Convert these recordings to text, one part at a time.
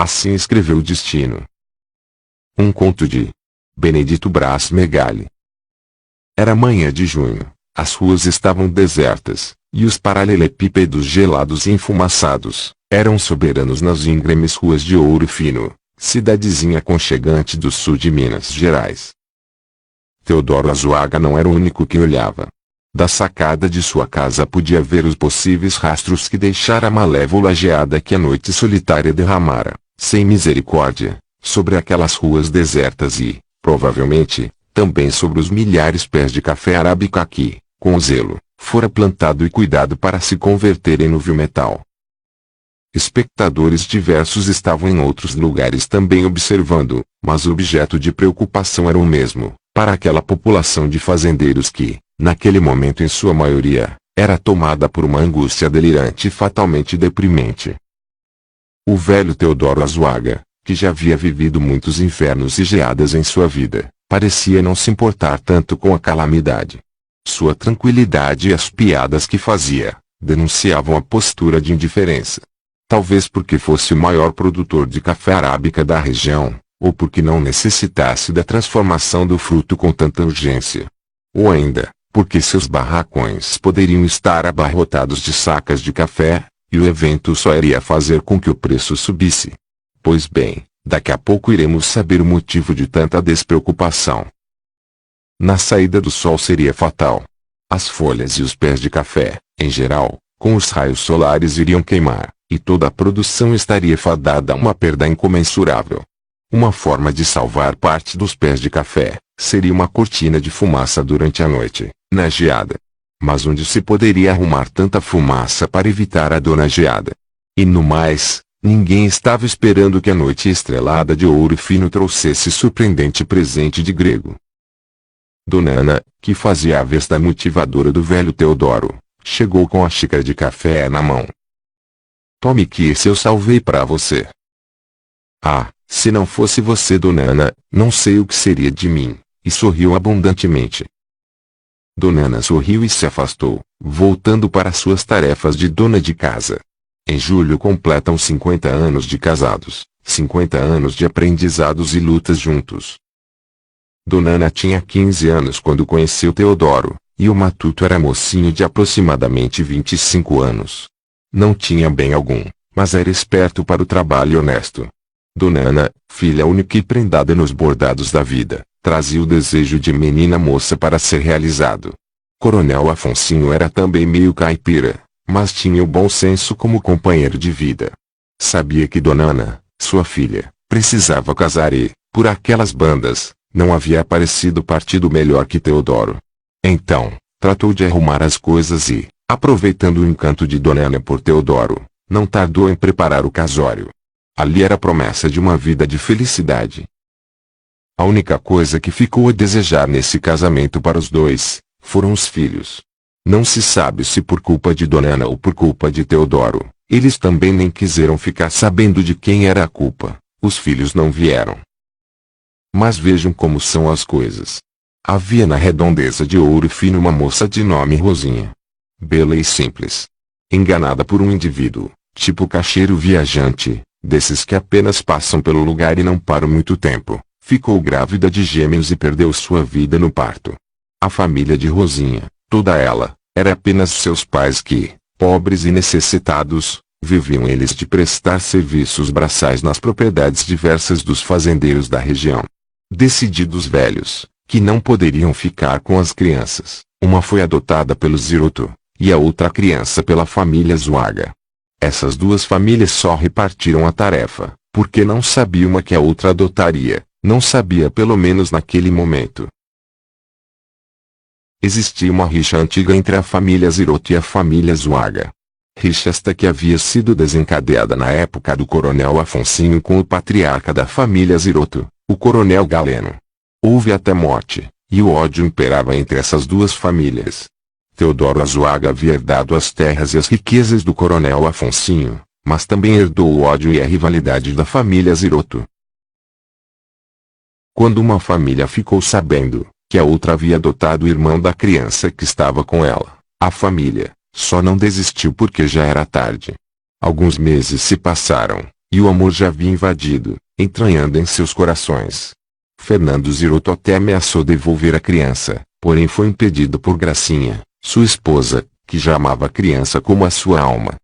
Assim escreveu o destino. Um conto de Benedito Braz Megali. Era manhã de junho, as ruas estavam desertas, e os paralelepípedos gelados e enfumaçados eram soberanos nas íngremes ruas de Ouro Fino, cidadezinha aconchegante do sul de Minas Gerais. Teodoro Azuaga não era o único que olhava. Da sacada de sua casa podia ver os possíveis rastros que deixara a malévola geada que a noite solitária derramara, sem misericórdia, sobre aquelas ruas desertas e, provavelmente, também sobre os milhares pés de café arábica que, com zelo, fora plantado e cuidado para se converterem no viu-metal. Espectadores diversos estavam em outros lugares também observando, mas o objeto de preocupação era o mesmo, para aquela população de fazendeiros que, naquele momento em sua maioria, era tomada por uma angústia delirante e fatalmente deprimente. O velho Teodoro Azuaga, que já havia vivido muitos invernos e geadas em sua vida, parecia não se importar tanto com a calamidade. Sua tranquilidade e as piadas que fazia, denunciavam a postura de indiferença. Talvez porque fosse o maior produtor de café arábica da região, ou porque não necessitasse da transformação do fruto com tanta urgência. Ou ainda, porque seus barracões poderiam estar abarrotados de sacas de café, e o evento só iria fazer com que o preço subisse. Pois bem, daqui a pouco iremos saber o motivo de tanta despreocupação. Na saída do sol seria fatal. As folhas e os pés de café, em geral, com os raios solares iriam queimar, e toda a produção estaria fadada a uma perda incomensurável. Uma forma de salvar parte dos pés de café, seria uma cortina de fumaça durante a noite, na geada. Mas onde se poderia arrumar tanta fumaça para evitar a dor na geada? E no mais, ninguém estava esperando que a noite estrelada de Ouro Fino trouxesse surpreendente presente de grego. Dona Ana, que fazia a vez da motivadora do velho Teodoro, chegou com a xícara de café na mão. Tome que esse eu salvei para você. Ah, se não fosse você, Dona Ana, não sei o que seria de mim, e sorriu abundantemente. Dona Ana sorriu e se afastou, voltando para suas tarefas de dona de casa. Em julho completam 50 anos de casados, 50 anos de aprendizados e lutas juntos. Dona Ana tinha 15 anos quando conheceu Teodoro, e o matuto era mocinho de aproximadamente 25 anos. Não tinha bem algum, mas era esperto para o trabalho e honesto. Dona Ana, filha única e prendada nos bordados da vida, trazia o desejo de menina moça para ser realizado. Coronel Afonsinho era também meio caipira, mas tinha o bom senso como companheiro de vida. Sabia que Dona Ana, sua filha, precisava casar e, por aquelas bandas, não havia aparecido partido melhor que Teodoro. Então, tratou de arrumar as coisas e, aproveitando o encanto de Dona Ana por Teodoro, não tardou em preparar o casório. Ali era a promessa de uma vida de felicidade. A única coisa que ficou a desejar nesse casamento para os dois, foram os filhos. Não se sabe se por culpa de Dona Ana ou por culpa de Teodoro, eles também nem quiseram ficar sabendo de quem era a culpa, os filhos não vieram. Mas vejam como são as coisas. Havia na redondeza de Ouro Fino uma moça de nome Rosinha. Bela e simples. Enganada por um indivíduo, tipo caixeiro viajante, desses que apenas passam pelo lugar e não param muito tempo, ficou grávida de gêmeos e perdeu sua vida no parto. A família de Rosinha, toda ela, era apenas seus pais que, pobres e necessitados, viviam eles de prestar serviços braçais nas propriedades diversas dos fazendeiros da região. Decididos velhos, que não poderiam ficar com as crianças, uma foi adotada pelo Ziroto, e a outra criança pela família Azuaga. Essas duas famílias só repartiram a tarefa, porque não sabia uma que a outra adotaria, não sabia pelo menos naquele momento. Existia uma rixa antiga entre a família Ziroto e a família Azuaga. Rixa esta que havia sido desencadeada na época do coronel Afonsinho com o patriarca da família Ziroto, o coronel Galeno. Houve até morte, e o ódio imperava entre essas duas famílias. Teodoro Azuaga havia herdado as terras e as riquezas do coronel Afonsinho, mas também herdou o ódio e a rivalidade da família Ziroto. Quando uma família ficou sabendo que a outra havia adotado o irmão da criança que estava com ela, a família só não desistiu porque já era tarde. Alguns meses se passaram, E o amor já havia invadido, entranhando em seus corações. Fernando Ziroto até ameaçou devolver a criança, porém foi impedido por Gracinha, sua esposa, que já amava a criança como a sua alma.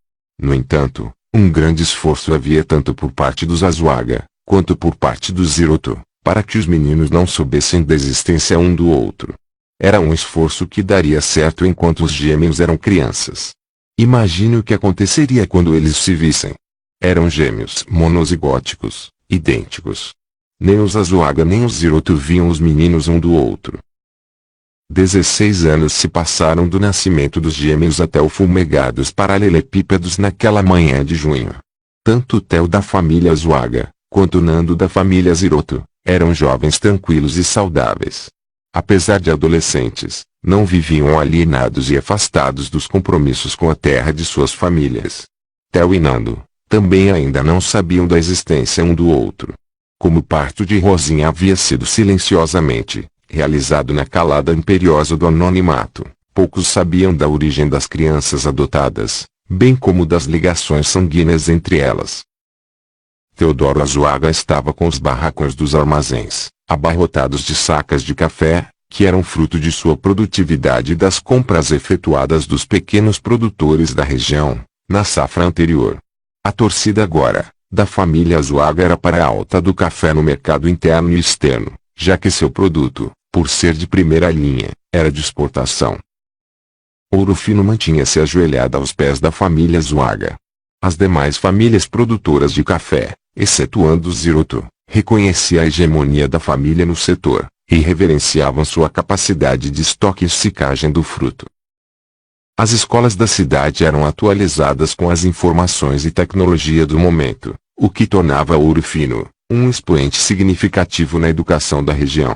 No entanto, um grande esforço havia tanto por parte dos Azuaga, quanto por parte dos Ziroto, para que os meninos não soubessem da existência um do outro. Era um esforço que daria certo enquanto os gêmeos eram crianças. Imagine o que aconteceria quando eles se vissem. Eram gêmeos monozigóticos, idênticos. Nem os Azuaga nem os Ziroto viam os meninos um do outro. 16 anos se passaram do nascimento dos gêmeos até o fumegar dos paralelepípedos naquela manhã de junho. Tanto Theo da família Azuaga, quanto Nando da família Ziroto, eram jovens tranquilos e saudáveis. Apesar de adolescentes, não viviam alienados e afastados dos compromissos com a terra de suas famílias. Theo e Nando, também ainda não sabiam da existência um do outro. Como o parto de Rosinha havia sido silenciosamente realizado na calada imperiosa do anonimato, poucos sabiam da origem das crianças adotadas, bem como das ligações sanguíneas entre elas. Teodoro Azuaga estava com os barracões dos armazéns, abarrotados de sacas de café, que eram fruto de sua produtividade e das compras efetuadas dos pequenos produtores da região, na safra anterior. A torcida agora, da família Azuaga era para a alta do café no mercado interno e externo, já que seu produto, por ser de primeira linha, era de exportação. Ouro Fino mantinha-se ajoelhada aos pés da família Azuaga. As demais famílias produtoras de café, excetuando os Ziroto, reconheciam a hegemonia da família no setor, e reverenciavam sua capacidade de estoque e secagem do fruto. As escolas da cidade eram atualizadas com as informações e tecnologia do momento, o que tornava Ouro Fino um expoente significativo na educação da região.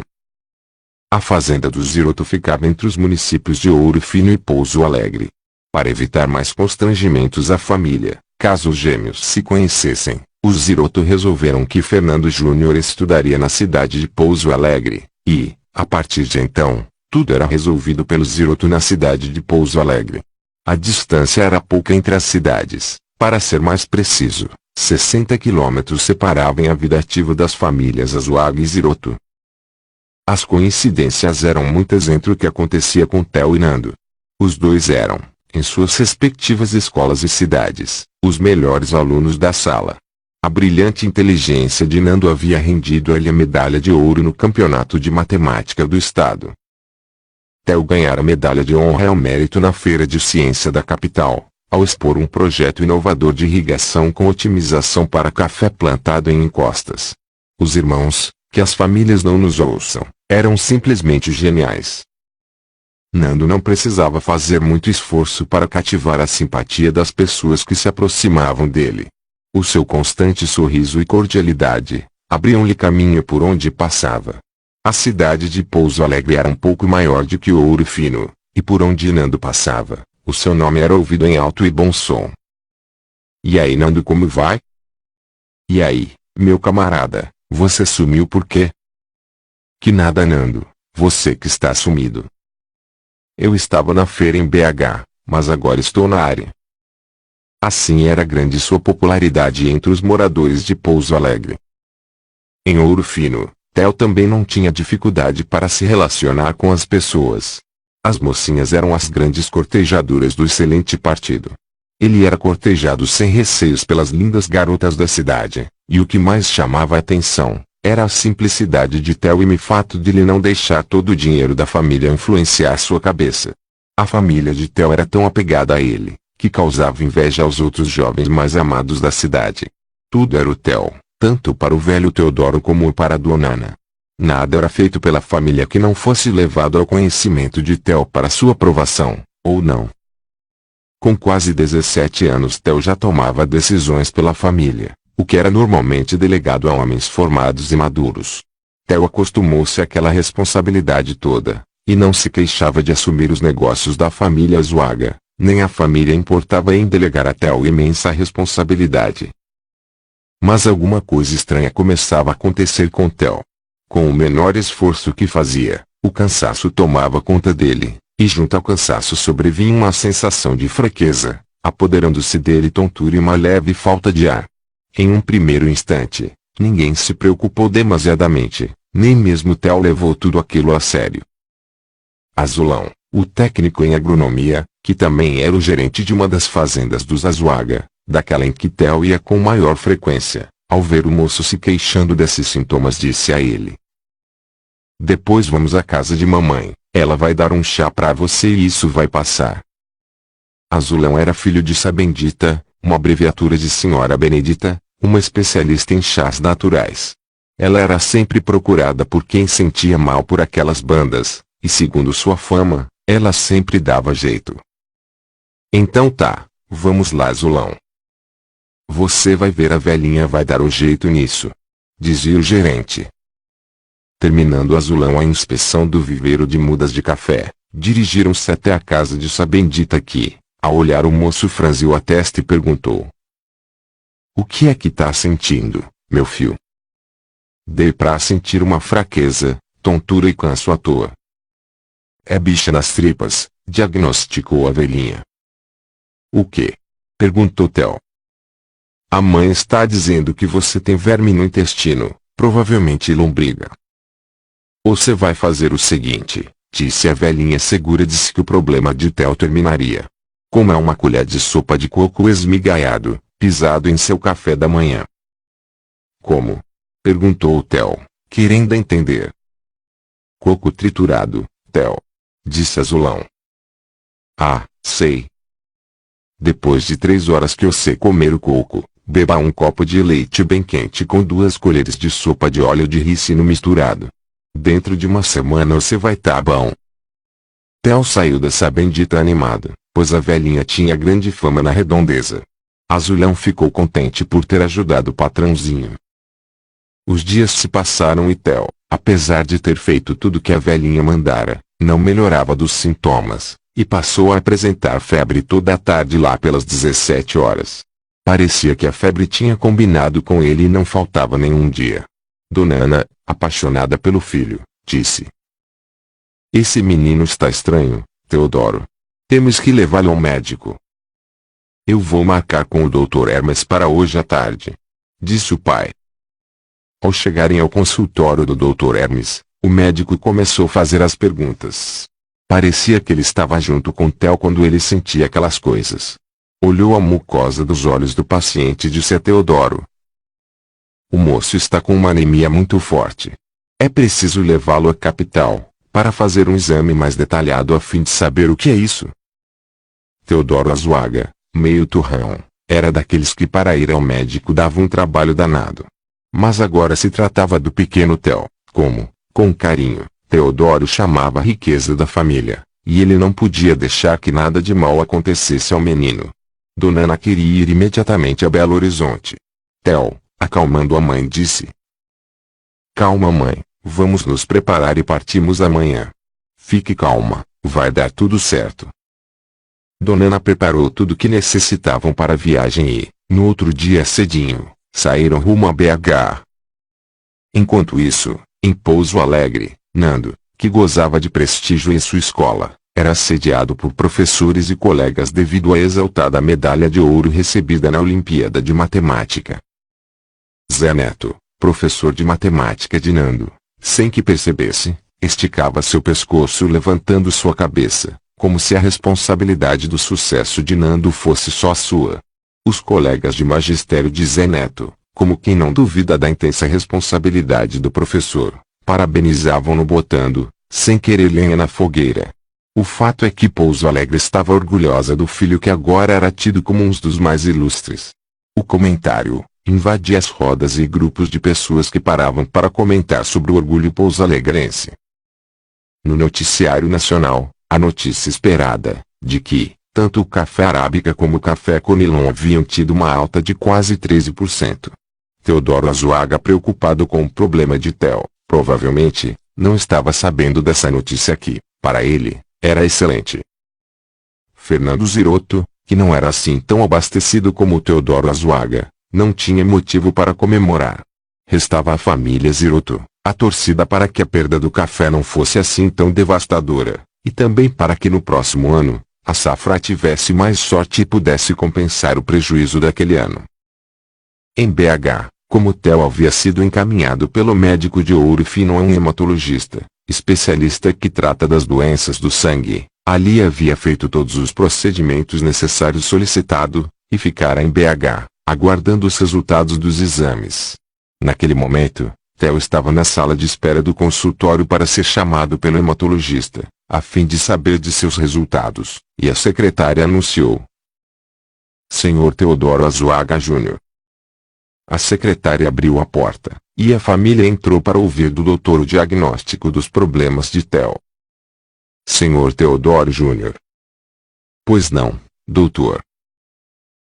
A fazenda do Ziroto ficava entre os municípios de Ouro Fino e Pouso Alegre. Para evitar mais constrangimentos à família, caso os gêmeos se conhecessem, os Ziroto resolveram que Fernando Júnior estudaria na cidade de Pouso Alegre, e, a partir de então, tudo era resolvido pelos Ziroto na cidade de Pouso Alegre. A distância era pouca entre as cidades, para ser mais preciso, 60 quilômetros separavam a vida ativa das famílias Azuaga e Ziroto. As coincidências eram muitas entre o que acontecia com Theo e Nando. Os dois eram, em suas respectivas escolas e cidades, os melhores alunos da sala. A brilhante inteligência de Nando havia rendido a ele a medalha de ouro no campeonato de matemática do estado. Theo ganhara a medalha de honra ao mérito na Feira de Ciência da capital, ao expor um projeto inovador de irrigação com otimização para café plantado em encostas. Os irmãos, que as famílias não nos ouçam, eram simplesmente geniais. Nando não precisava fazer muito esforço para cativar a simpatia das pessoas que se aproximavam dele. O seu constante sorriso e cordialidade abriam-lhe caminho por onde passava. A cidade de Pouso Alegre era um pouco maior do que Ouro Fino, e por onde Nando passava, o seu nome era ouvido em alto e bom som. E aí, Nando, como vai? E aí, meu camarada, você sumiu por quê? Que nada, Nando, você que está sumido. Eu estava na feira em BH, mas agora estou na área. Assim era grande sua popularidade entre os moradores de Pouso Alegre. Em Ouro Fino, Theo também não tinha dificuldade para se relacionar com as pessoas. As mocinhas eram as grandes cortejadoras do excelente partido. Ele era cortejado sem receios pelas lindas garotas da cidade, e o que mais chamava a atenção era a simplicidade de Theo e o fato de ele não deixar todo o dinheiro da família influenciar sua cabeça. A família de Theo era tão apegada a ele, que causava inveja aos outros jovens mais amados da cidade. Tudo era o Theo, tanto para o velho Teodoro como para a dona Ana. Nada era feito pela família que não fosse levado ao conhecimento de Theo para sua aprovação, ou não. Com quase 17 anos Theo já tomava decisões pela família, o que era normalmente delegado a homens formados e maduros. Theo acostumou-se àquela responsabilidade toda, e não se queixava de assumir os negócios da família Azuaga, nem a família importava em delegar a Theo imensa responsabilidade. Mas alguma coisa estranha começava a acontecer com Theo. Com o menor esforço que fazia, o cansaço tomava conta dele, e junto ao cansaço sobrevinha uma sensação de fraqueza, apoderando-se dele tontura e uma leve falta de ar. Em um primeiro instante, ninguém se preocupou demasiadamente, nem mesmo Theo levou tudo aquilo a sério. Azulão, o técnico em agronomia, que também era o gerente de uma das fazendas dos Azuaga, daquela em que Theo ia com maior frequência, ao ver o moço se queixando desses sintomas, disse a ele: "Depois vamos à casa de mamãe, ela vai dar um chá para você e isso vai passar." Azulão era filho de Sabendita, uma abreviatura de Senhora Benedita, uma especialista em chás naturais. Ela era sempre procurada por quem sentia mal por aquelas bandas, e segundo sua fama, ela sempre dava jeito. "Então tá, vamos lá, Azulão. Você vai ver, a velhinha vai dar um jeito nisso", dizia o gerente. Terminando Azulão a inspeção do viveiro de mudas de café, dirigiram-se até a casa de Sabendita que, ao olhar o moço, franziu a testa e perguntou: "O que é que tá sentindo, meu filho?" "Dei pra sentir uma fraqueza, tontura e canso à toa." "É bicha nas tripas", diagnosticou a velhinha. "O quê?" perguntou Theo. "A mãe está dizendo que você tem verme no intestino, provavelmente lombriga." "Você vai fazer o seguinte", disse a velhinha segura de si que o problema de Theo terminaria. "Como é uma colher de sopa de coco esmigalhado, pisado em seu café da manhã." "Como?" perguntou Theo, querendo entender. "Coco triturado, Theo", disse Azulão. "Ah, sei. Depois de 3 horas que você comer o coco, beba um copo de leite bem quente com 2 colheres de sopa de óleo de ricino misturado. Dentro de uma semana você vai tá bom." Theo saiu dessa bendita animado, pois a velhinha tinha grande fama na redondeza. Azulão ficou contente por ter ajudado o patrãozinho. Os dias se passaram e Theo, apesar de ter feito tudo que a velhinha mandara, não melhorava dos sintomas, e passou a apresentar febre toda a tarde lá pelas 17 horas. Parecia que a febre tinha combinado com ele e não faltava nenhum dia. Dona Ana, apaixonada pelo filho, disse: "Esse menino está estranho, Teodoro. Temos que levá-lo ao médico." "Eu vou marcar com o Dr. Hermes para hoje à tarde", disse o pai. Ao chegarem ao consultório do Dr. Hermes, o médico começou a fazer as perguntas. Parecia que ele estava junto com Theo quando ele sentia aquelas coisas. Olhou a mucosa dos olhos do paciente e disse a Teodoro: "O moço está com uma anemia muito forte. É preciso levá-lo à capital, para fazer um exame mais detalhado a fim de saber o que é isso." Teodoro Azuaga, meio turrão, era daqueles que para ir ao médico dava um trabalho danado. Mas agora se tratava do pequeno Theo, como, com carinho, Teodoro chamava a riqueza da família, e ele não podia deixar que nada de mal acontecesse ao menino. Dona Ana queria ir imediatamente a Belo Horizonte. Theo, acalmando a mãe, disse: "Calma, mãe, vamos nos preparar e partimos amanhã. Fique calma, vai dar tudo certo." Dona Ana preparou tudo o que necessitavam para a viagem e, no outro dia cedinho, saíram rumo a BH. Enquanto isso, em Pouso Alegre, Nando, que gozava de prestígio em sua escola, era assediado por professores e colegas devido à exaltada medalha de ouro recebida na Olimpíada de Matemática. Zé Neto, professor de matemática de Nando, sem que percebesse, esticava seu pescoço levantando sua cabeça, como se a responsabilidade do sucesso de Nando fosse só sua. Os colegas de magistério de Zé Neto, como quem não duvida da intensa responsabilidade do professor, parabenizavam-no botando, sem querer, lenha na fogueira. O fato é que Pouso Alegre estava orgulhosa do filho que agora era tido como um dos mais ilustres. O comentário invadia as rodas e grupos de pessoas que paravam para comentar sobre o orgulho pouso-alegrense. No noticiário nacional, a notícia esperada, de que, tanto o café arábica como o café Conilon haviam tido uma alta de quase 13%. Teodoro Azuaga, preocupado com o problema de Theo, provavelmente, não estava sabendo dessa notícia que, para ele, era excelente. Fernando Ziroto, que não era assim tão abastecido como o Teodoro Azuaga, não tinha motivo para comemorar. Restava a família Ziroto, a torcida para que a perda do café não fosse assim tão devastadora, e também para que no próximo ano, a safra tivesse mais sorte e pudesse compensar o prejuízo daquele ano. Em BH, como Theo havia sido encaminhado pelo médico de Ouro Fino a um hematologista, especialista que trata das doenças do sangue, ali havia feito todos os procedimentos necessários solicitado, e ficara em BH, aguardando os resultados dos exames. Naquele momento, Theo estava na sala de espera do consultório para ser chamado pelo hematologista, a fim de saber de seus resultados, e a secretária anunciou: Sr. Teodoro Azuaga Júnior. A secretária abriu a porta, e a família entrou para ouvir do doutor o diagnóstico dos problemas de Theo. Sr. Teodoro Júnior. Pois não, doutor.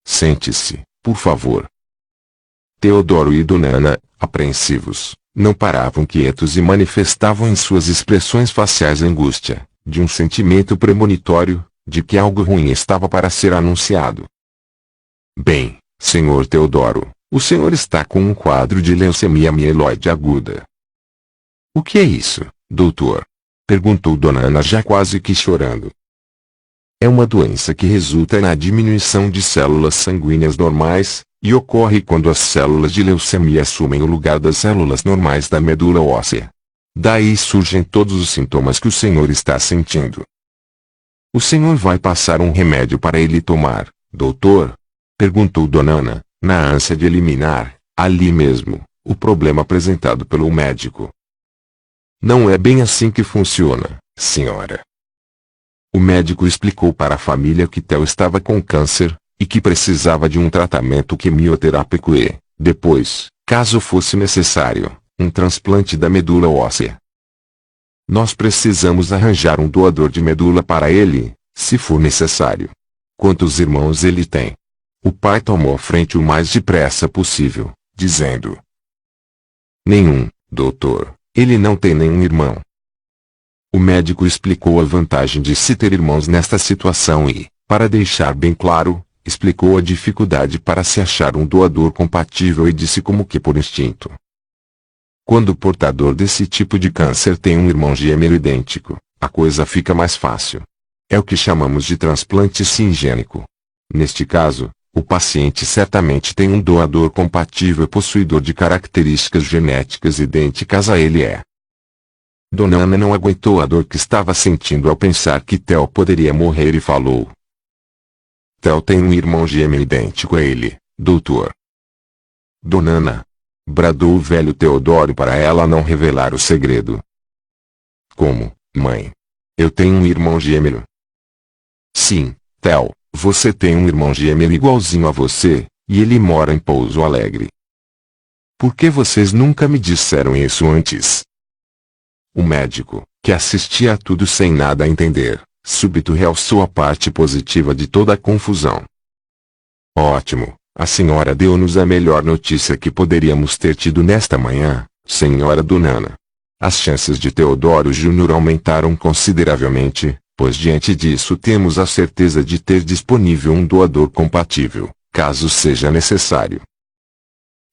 Sente-se, por favor. Teodoro e Dona Ana, apreensivos, não paravam quietos e manifestavam em suas expressões faciais angústia, de um sentimento premonitório, de que algo ruim estava para ser anunciado. Bem, Sr. Teodoro, o senhor está com um quadro de leucemia mieloide aguda. O que é isso, doutor? Perguntou Dona Ana já quase que chorando. É uma doença que resulta na diminuição de células sanguíneas normais, e ocorre quando as células de leucemia assumem o lugar das células normais da medula óssea. Daí surgem todos os sintomas que o senhor está sentindo. O senhor vai passar um remédio para ele tomar, doutor? Perguntou Dona Ana, na ânsia de eliminar, ali mesmo, o problema apresentado pelo médico. Não é bem assim que funciona, senhora. O médico explicou para a família que Theo estava com câncer, e que precisava de um tratamento quimioterápico e, depois, caso fosse necessário, um transplante da medula óssea. Nós precisamos arranjar um doador de medula para ele, se for necessário. Quantos irmãos ele tem? O pai tomou a frente o mais depressa possível, dizendo: Nenhum, doutor, ele não tem nenhum irmão. O médico explicou a vantagem de se ter irmãos nesta situação e, para deixar bem claro, explicou a dificuldade para se achar um doador compatível e disse como que por instinto. Quando o portador desse tipo de câncer tem um irmão gêmeo idêntico, a coisa fica mais fácil. É o que chamamos de transplante singênico. Neste caso, o paciente certamente tem um doador compatível possuidor de características genéticas idênticas a ele. Dona Ana não aguentou a dor que estava sentindo ao pensar que Theo poderia morrer e falou: Theo tem um irmão gêmeo idêntico a ele, doutor. Dona Ana, bradou o velho Teodoro para ela não revelar o segredo. Como, mãe? Eu tenho um irmão gêmeo. Sim, Theo, você tem um irmão gêmeo igualzinho a você, e ele mora em Pouso Alegre. Por que vocês nunca me disseram isso antes? O médico, que assistia a tudo sem nada a entender, súbito realçou a parte positiva de toda a confusão. Ótimo, a senhora deu-nos a melhor notícia que poderíamos ter tido nesta manhã, senhora Dona Ana. As chances de Teodoro Júnior aumentaram consideravelmente, pois diante disso temos a certeza de ter disponível um doador compatível, caso seja necessário.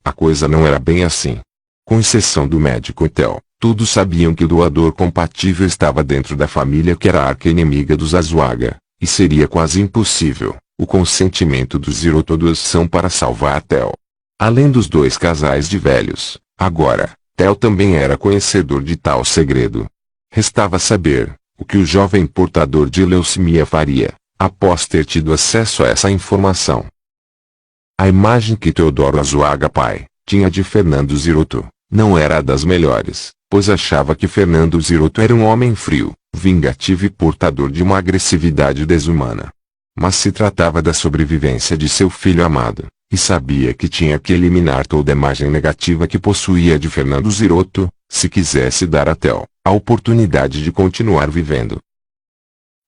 A coisa não era bem assim. Com exceção do médico Theo, todos sabiam que o doador compatível estava dentro da família que era a arqui-inimiga dos Azuaga, e seria quase impossível o consentimento dos Ziroto-doação para salvar Theo. Além dos dois casais de velhos, agora, Theo também era conhecedor de tal segredo. Restava saber o que o jovem portador de leucemia faria, após ter tido acesso a essa informação. A imagem que Teodoro Azuaga pai tinha de Fernando Ziroto não era a das melhores, pois achava que Fernando Ziroto era um homem frio, vingativo e portador de uma agressividade desumana. Mas se tratava da sobrevivência de seu filho amado, e sabia que tinha que eliminar toda a imagem negativa que possuía de Fernando Ziroto, se quisesse dar a Theo a oportunidade de continuar vivendo.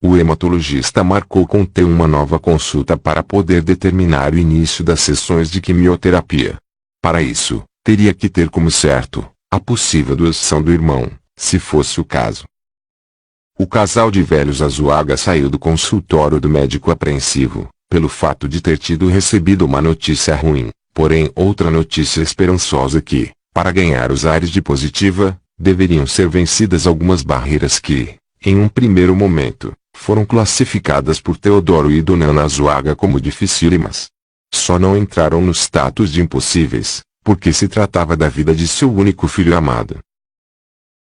O hematologista marcou com Theo uma nova consulta para poder determinar o início das sessões de quimioterapia. Para isso, teria que ter como certo a possível doação do irmão, se fosse o caso. O casal de velhos Azuaga saiu do consultório do médico apreensivo, pelo fato de ter tido recebido uma notícia ruim, porém outra notícia esperançosa que, para ganhar os ares de positiva, deveriam ser vencidas algumas barreiras que, em um primeiro momento, foram classificadas por Teodoro e Dona Ana Azuaga como dificílimas. Só não entraram no status de impossíveis, porque se tratava da vida de seu único filho amado.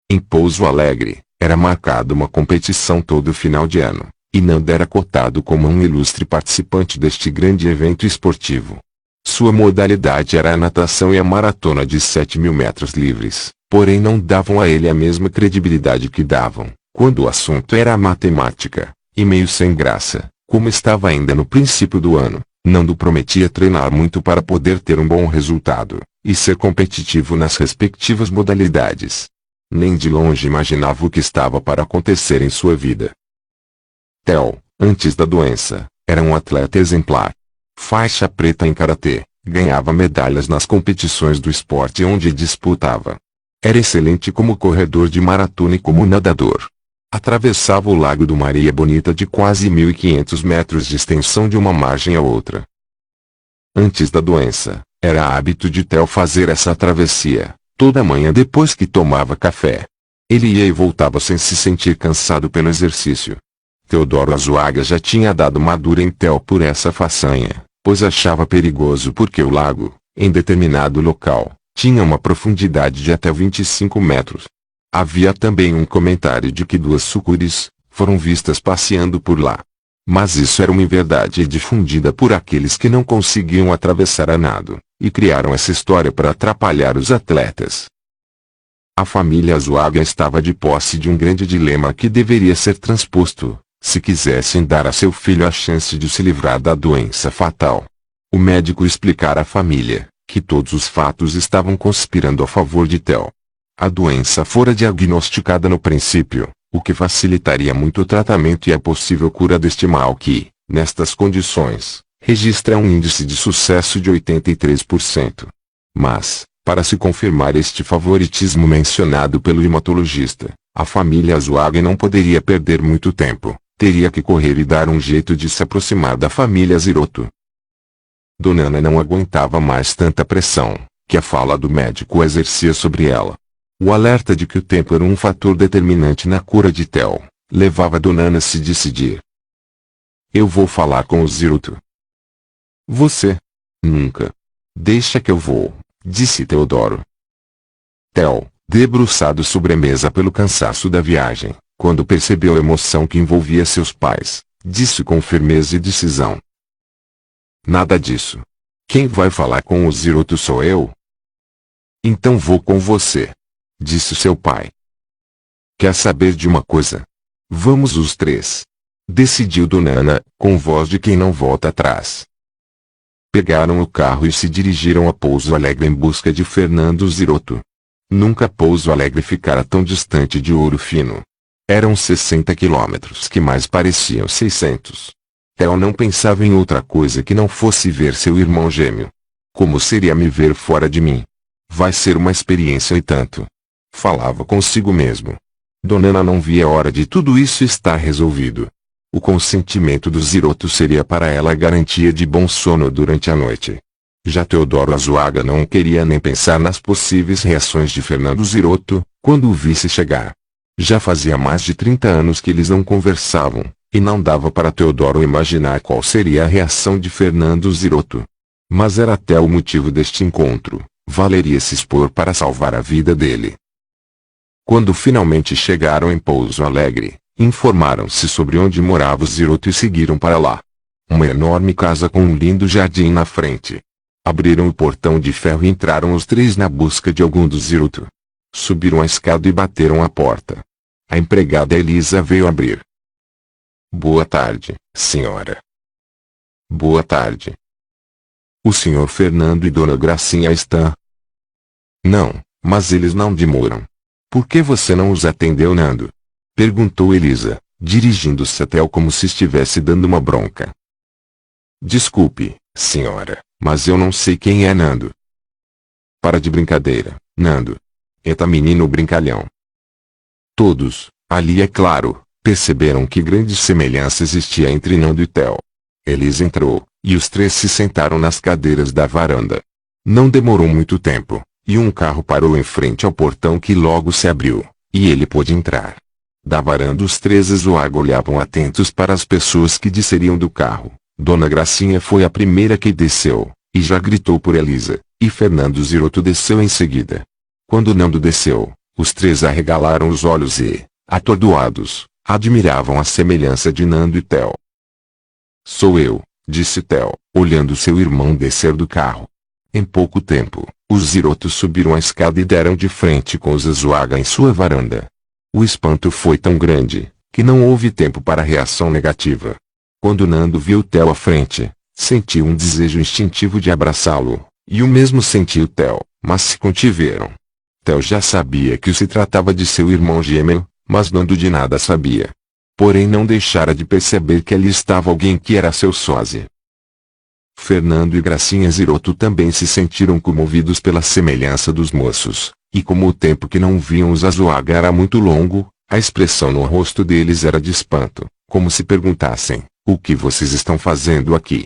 Em Pouso Alegre, era marcada uma competição todo final de ano, e Nando era cotado como um ilustre participante deste grande evento esportivo. Sua modalidade era a natação e a maratona de 7.000 metros livres, porém não davam a ele a mesma credibilidade que davam, quando o assunto era a matemática, e meio sem graça, como estava ainda no princípio do ano. Nando prometia treinar muito para poder ter um bom resultado, e ser competitivo nas respectivas modalidades. Nem de longe imaginava o que estava para acontecer em sua vida. Theo, antes da doença, era um atleta exemplar. Faixa preta em karatê, ganhava medalhas nas competições do esporte onde disputava. Era excelente como corredor de maratona e como nadador. Atravessava o Lago do Maria Bonita de quase 1.500 metros de extensão de uma margem a outra. Antes da doença, era hábito de Theo fazer essa travessia, toda manhã depois que tomava café. Ele ia e voltava sem se sentir cansado pelo exercício. Teodoro Azuaga já tinha dado uma dura em Theo por essa façanha, pois achava perigoso porque o lago, em determinado local, tinha uma profundidade de até 25 metros. Havia também um comentário de que 2 sucures foram vistas passeando por lá. Mas isso era uma inverdade difundida por aqueles que não conseguiam atravessar a nado, e criaram essa história para atrapalhar os atletas. A família Azuaga estava de posse de um grande dilema que deveria ser transposto, se quisessem dar a seu filho a chance de se livrar da doença fatal. O médico explicara à família que todos os fatos estavam conspirando a favor de Theo. A doença fora diagnosticada no princípio, o que facilitaria muito o tratamento e a possível cura deste mal que, nestas condições, registra um índice de sucesso de 83%. Mas, para se confirmar este favoritismo mencionado pelo hematologista, a família Azuaga não poderia perder muito tempo, teria que correr e dar um jeito de se aproximar da família Ziroto. Dona Ana não aguentava mais tanta pressão, que a fala do médico exercia sobre ela. O alerta de que o tempo era um fator determinante na cura de Theo, levava Dona Ana a se decidir. Eu vou falar com o Ziroto. Você? Nunca. Deixa que eu vou, disse Teodoro. Theo, debruçado sobre a mesa pelo cansaço da viagem, quando percebeu a emoção que envolvia seus pais, disse com firmeza e decisão. Nada disso. Quem vai falar com o Ziroto sou eu. Então vou com você, disse seu pai. Quer saber de uma coisa? Vamos os 3. Decidiu Dona Ana, com voz de quem não volta atrás. Pegaram o carro e se dirigiram a Pouso Alegre em busca de Fernando Ziroto. Nunca Pouso Alegre ficara tão distante de Ouro Fino. Eram 60 quilômetros que mais pareciam 600. Theo não pensava em outra coisa que não fosse ver seu irmão gêmeo. Como seria me ver fora de mim? Vai ser uma experiência e tanto. Falava consigo mesmo. Dona Ana não via a hora de tudo isso estar resolvido. O consentimento do Ziroto seria para ela a garantia de bom sono durante a noite. Já Teodoro Azuaga não queria nem pensar nas possíveis reações de Fernando Ziroto, quando o visse chegar. Já fazia mais de 30 anos que eles não conversavam, e não dava para Teodoro imaginar qual seria a reação de Fernando Ziroto. Mas era até o motivo deste encontro, valeria se expor para salvar a vida dele. Quando finalmente chegaram em Pouso Alegre, informaram-se sobre onde morava o Ziroto e seguiram para lá. Uma enorme casa com um lindo jardim na frente. Abriram o portão de ferro e entraram os 3 na busca de algum do Ziroto. Subiram a escada e bateram a porta. A empregada Elisa veio abrir. Boa tarde, senhora. Boa tarde. O senhor Fernando e Dona Gracinha estão? Não, mas eles não demoram. Por que você não os atendeu, Nando? Perguntou Elisa, dirigindo-se a Theo como se estivesse dando uma bronca. Desculpe, senhora, mas eu não sei quem é Nando. Para de brincadeira, Nando. Eta menino brincalhão. Todos, ali é claro, perceberam que grande semelhança existia entre Nando e Theo. Elisa entrou, e os 3 se sentaram nas cadeiras da varanda. Não demorou muito tempo, e um carro parou em frente ao portão que logo se abriu, e ele pôde entrar. Da varanda os 3 Azuaga olhavam atentos para as pessoas que desceriam do carro, Dona Gracinha foi a primeira que desceu, e já gritou por Elisa, e Fernando Ziroto desceu em seguida. Quando Nando desceu, os três arregalaram os olhos e, atordoados, admiravam a semelhança de Nando e Theo. "Sou eu", disse Theo, olhando seu irmão descer do carro. Em pouco tempo, os Zirotos subiram a escada e deram de frente com os Azuaga em sua varanda. O espanto foi tão grande, que não houve tempo para reação negativa. Quando Nando viu Theo à frente, sentiu um desejo instintivo de abraçá-lo, e o mesmo sentiu Theo, mas se contiveram. Theo já sabia que se tratava de seu irmão gêmeo, mas Nando de nada sabia. Porém não deixara de perceber que ali estava alguém que era seu sósia. Fernando e Gracinha Ziroto também se sentiram comovidos pela semelhança dos moços, e como o tempo que não viam os Azuaga era muito longo, a expressão no rosto deles era de espanto, como se perguntassem: "O que vocês estão fazendo aqui?"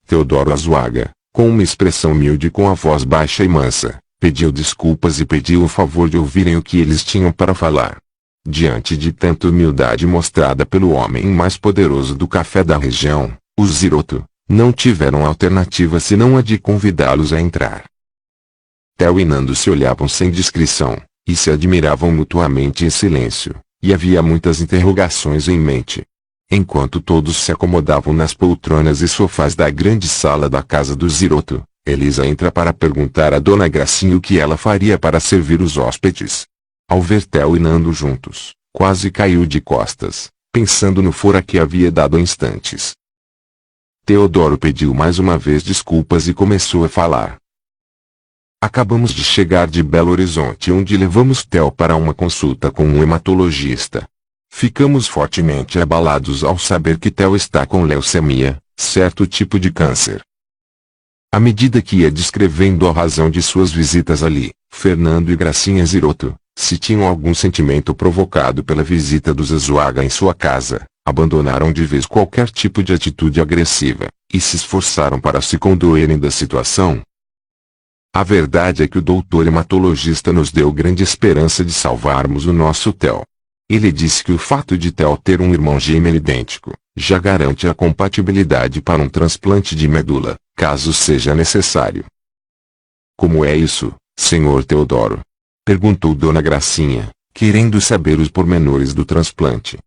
Teodoro Azuaga, com uma expressão humilde e com a voz baixa e mansa, pediu desculpas e pediu o favor de ouvirem o que eles tinham para falar. Diante de tanta humildade mostrada pelo homem mais poderoso do café da região, os Ziroto não tiveram alternativa senão a de convidá-los a entrar. Theo e Nando se olhavam sem discrição, e se admiravam mutuamente em silêncio, e havia muitas interrogações em mente. Enquanto todos se acomodavam nas poltronas e sofás da grande sala da casa do Ziroto, Elisa entra para perguntar a Dona Gracinha o que ela faria para servir os hóspedes. Ao ver Theo e Nando juntos, quase caiu de costas, pensando no fora que havia dado há instantes. Teodoro pediu mais uma vez desculpas e começou a falar. "Acabamos de chegar de Belo Horizonte, onde levamos Theo para uma consulta com um hematologista. Ficamos fortemente abalados ao saber que Theo está com leucemia, certo tipo de câncer." À medida que ia descrevendo a razão de suas visitas ali, Fernando e Gracinha Ziroto, se tinham algum sentimento provocado pela visita dos Azuaga em sua casa, abandonaram de vez qualquer tipo de atitude agressiva, e se esforçaram para se condoerem da situação. A verdade é que o doutor hematologista nos deu grande esperança de salvarmos o nosso Theo. Ele disse que o fato de Theo ter um irmão gêmeo idêntico, já garante a compatibilidade para um transplante de medula, caso seja necessário. "Como é isso, senhor Teodoro?" perguntou Dona Gracinha, querendo saber os pormenores do transplante.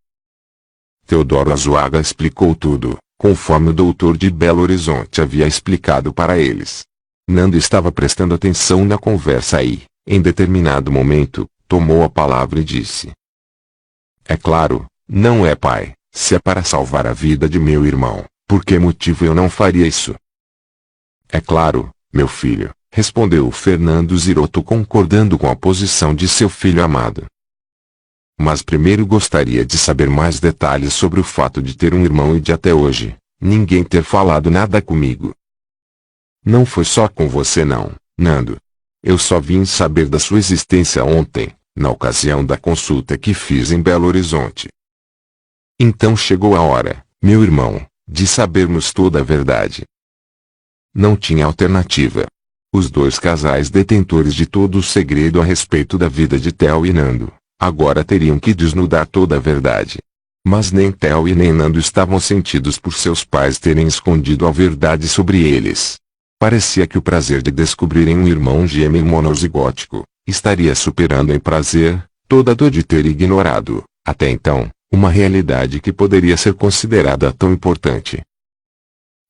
Teodoro Azuaga explicou tudo, conforme o doutor de Belo Horizonte havia explicado para eles. Nando estava prestando atenção na conversa e, em determinado momento, tomou a palavra e disse: "É claro, não é, pai, se é para salvar a vida de meu irmão, por que motivo eu não faria isso?" "É claro, meu filho", respondeu Fernando Ziroto, concordando com a posição de seu filho amado. "Mas primeiro gostaria de saber mais detalhes sobre o fato de ter um irmão e de até hoje ninguém ter falado nada comigo." "Não foi só com você não, Nando. Eu só vim saber da sua existência ontem, na ocasião da consulta que fiz em Belo Horizonte." "Então chegou a hora, meu irmão, de sabermos toda a verdade." Não tinha alternativa. Os dois casais detentores de todo o segredo a respeito da vida de Theo e Nando, agora teriam que desnudar toda a verdade. Mas nem Theo e nem Nando estavam sentidos por seus pais terem escondido a verdade sobre eles. Parecia que o prazer de descobrirem um irmão gêmeo monozigótico estaria superando em prazer toda a dor de ter ignorado, até então, uma realidade que poderia ser considerada tão importante.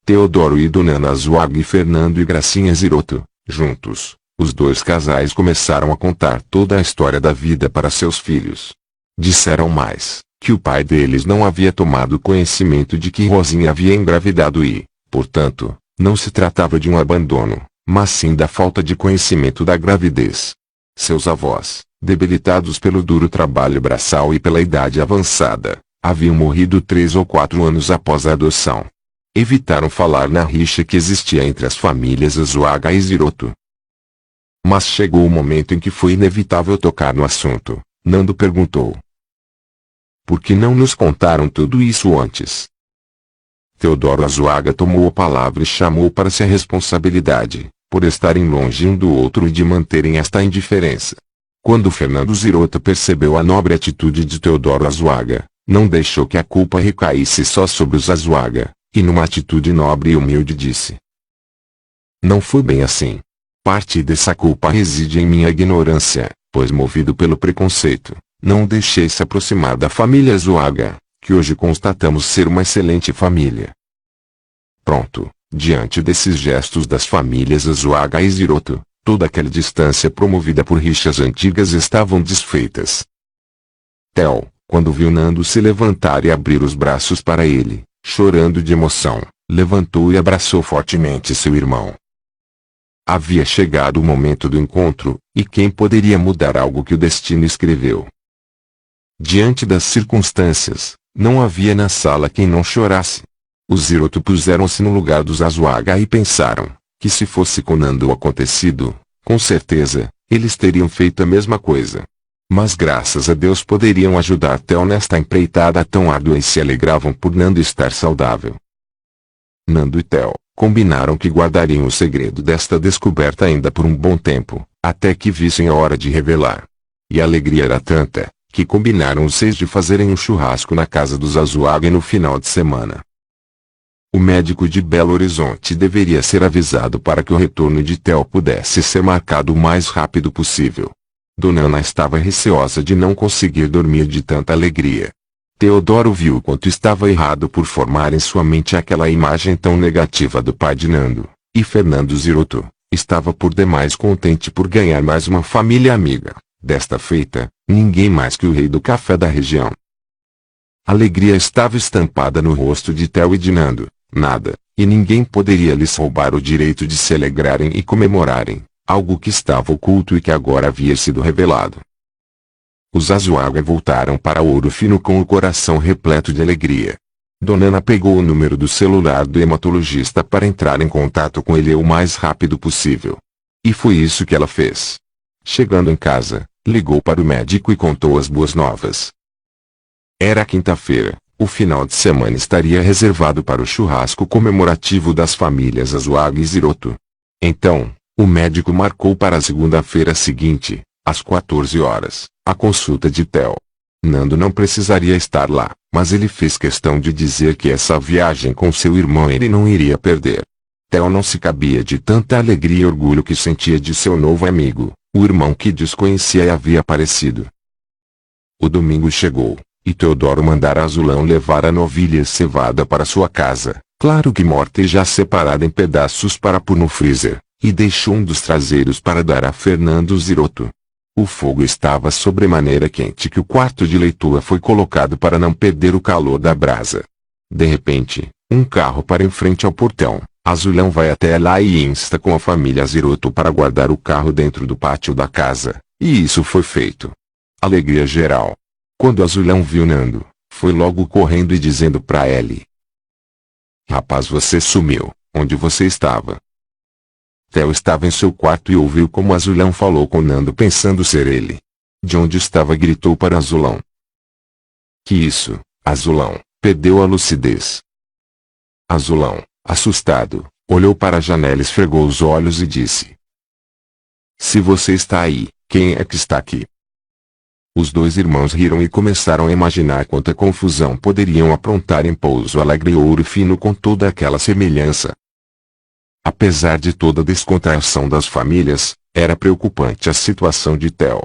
Teodoro e Dona Azuaga e Fernando e Gracinha Ziroto, juntos, os dois casais começaram a contar toda a história da vida para seus filhos. Disseram mais, que o pai deles não havia tomado conhecimento de que Rosinha havia engravidado e, portanto, não se tratava de um abandono, mas sim da falta de conhecimento da gravidez. Seus avós, debilitados pelo duro trabalho braçal e pela idade avançada, haviam morrido 3 ou 4 anos após a adoção. Evitaram falar na rixa que existia entre as famílias Azuaga e Ziroto. Mas chegou o momento em que foi inevitável tocar no assunto. Nando perguntou: "Por que não nos contaram tudo isso antes?" Teodoro Azuaga tomou a palavra e chamou para si a responsabilidade, por estarem longe um do outro e de manterem esta indiferença. Quando Fernando Ziroto percebeu a nobre atitude de Teodoro Azuaga, não deixou que a culpa recaísse só sobre os Azuaga, e numa atitude nobre e humilde disse: não foi bem assim. Parte dessa culpa reside em minha ignorância, pois movido pelo preconceito, não deixei se aproximar da família Azuaga, que hoje constatamos ser uma excelente família. Pronto, diante desses gestos das famílias Azuaga e Ziroto, toda aquela distância promovida por rixas antigas estavam desfeitas. Theo, quando viu Nando se levantar e abrir os braços para ele, chorando de emoção, levantou e abraçou fortemente seu irmão. Havia chegado o momento do encontro, e quem poderia mudar algo que o destino escreveu? Diante das circunstâncias, não havia na sala quem não chorasse. Os Ziroto puseram-se no lugar dos Azuaga e pensaram, que se fosse com Nando o acontecido, com certeza, eles teriam feito a mesma coisa. Mas graças a Deus poderiam ajudar Theo nesta empreitada tão árdua e se alegravam por Nando estar saudável. Nando e Theo combinaram que guardariam o segredo desta descoberta ainda por um bom tempo, até que vissem a hora de revelar. E a alegria era tanta, que combinaram os 6 de fazerem um churrasco na casa dos Azuaga no final de semana. O médico de Belo Horizonte deveria ser avisado para que o retorno de Theo pudesse ser marcado o mais rápido possível. Dona Ana estava receosa de não conseguir dormir de tanta alegria. Teodoro viu quanto estava errado por formar em sua mente aquela imagem tão negativa do pai de Nando, e Fernando Ziroto estava por demais contente por ganhar mais uma família amiga, desta feita, ninguém mais que o rei do café da região. A alegria estava estampada no rosto de Theo e de Nando, nada, e ninguém poderia lhes roubar o direito de se alegrarem e comemorarem, algo que estava oculto e que agora havia sido revelado. Os Azuaga voltaram para Ouro Fino com o coração repleto de alegria. Dona Ana pegou o número do celular do hematologista para entrar em contato com ele o mais rápido possível. E foi isso que ela fez. Chegando em casa, ligou para o médico e contou as boas novas. Era quinta-feira, o final de semana estaria reservado para o churrasco comemorativo das famílias Azuaga e Ziroto. Então, o médico marcou para a segunda-feira seguinte, às 14 horas, a consulta de Theo. Nando não precisaria estar lá, mas ele fez questão de dizer que essa viagem com seu irmão ele não iria perder. Theo não se cabia de tanta alegria e orgulho que sentia de seu novo amigo, o irmão que desconhecia e havia aparecido. O domingo chegou, e Teodoro mandara Azulão levar a novilha cevada para sua casa, claro que morta e já separada em pedaços para pôr no freezer, e deixou um dos traseiros para dar a Fernando Ziroto. O fogo estava sobremaneira quente que o quarto de leitura foi colocado para não perder o calor da brasa. De repente, um carro para em frente ao portão. Azulão vai até lá e insta com a família Ziroto para guardar o carro dentro do pátio da casa, e isso foi feito. Alegria geral. Quando Azulão viu Nando, foi logo correndo e dizendo para ele: rapaz, você sumiu, onde você estava? Theo estava em seu quarto e ouviu como Azulão falou com Nando pensando ser ele. De onde estava gritou para Azulão. Que isso, Azulão, perdeu a lucidez. Azulão, assustado, olhou para a janela, esfregou os olhos e disse: se você está aí, quem é que está aqui? Os dois irmãos riram e começaram a imaginar quanta confusão poderiam aprontar em Pouso Alegre e Ouro Fino com toda aquela semelhança. Apesar de toda a descontração das famílias, era preocupante a situação de Theo.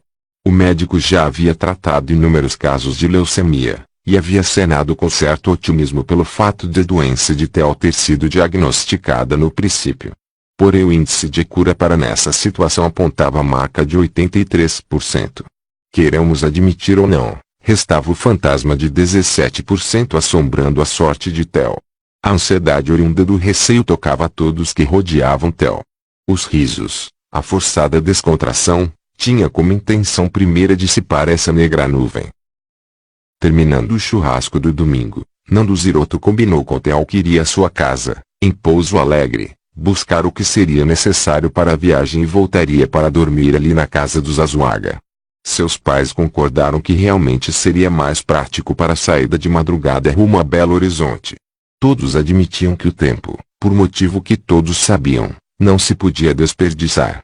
O médico já havia tratado inúmeros casos de leucemia, e havia acenado com certo otimismo pelo fato de a doença de Theo ter sido diagnosticada no princípio. Porém o índice de cura para nessa situação apontava a marca de 83%. Queiramos admitir ou não, restava o fantasma de 17% assombrando a sorte de Theo. A ansiedade oriunda do receio tocava a todos que rodeavam Theo. Os risos, a forçada descontração, tinha como intenção primeira dissipar essa negra nuvem. Terminando o churrasco do domingo, Nando Ziroto combinou com Theo que iria à sua casa, em Pouso Alegre, buscar o que seria necessário para a viagem e voltaria para dormir ali na casa dos Azuaga. Seus pais concordaram que realmente seria mais prático para a saída de madrugada rumo a Belo Horizonte. Todos admitiam que o tempo, por motivo que todos sabiam, não se podia desperdiçar.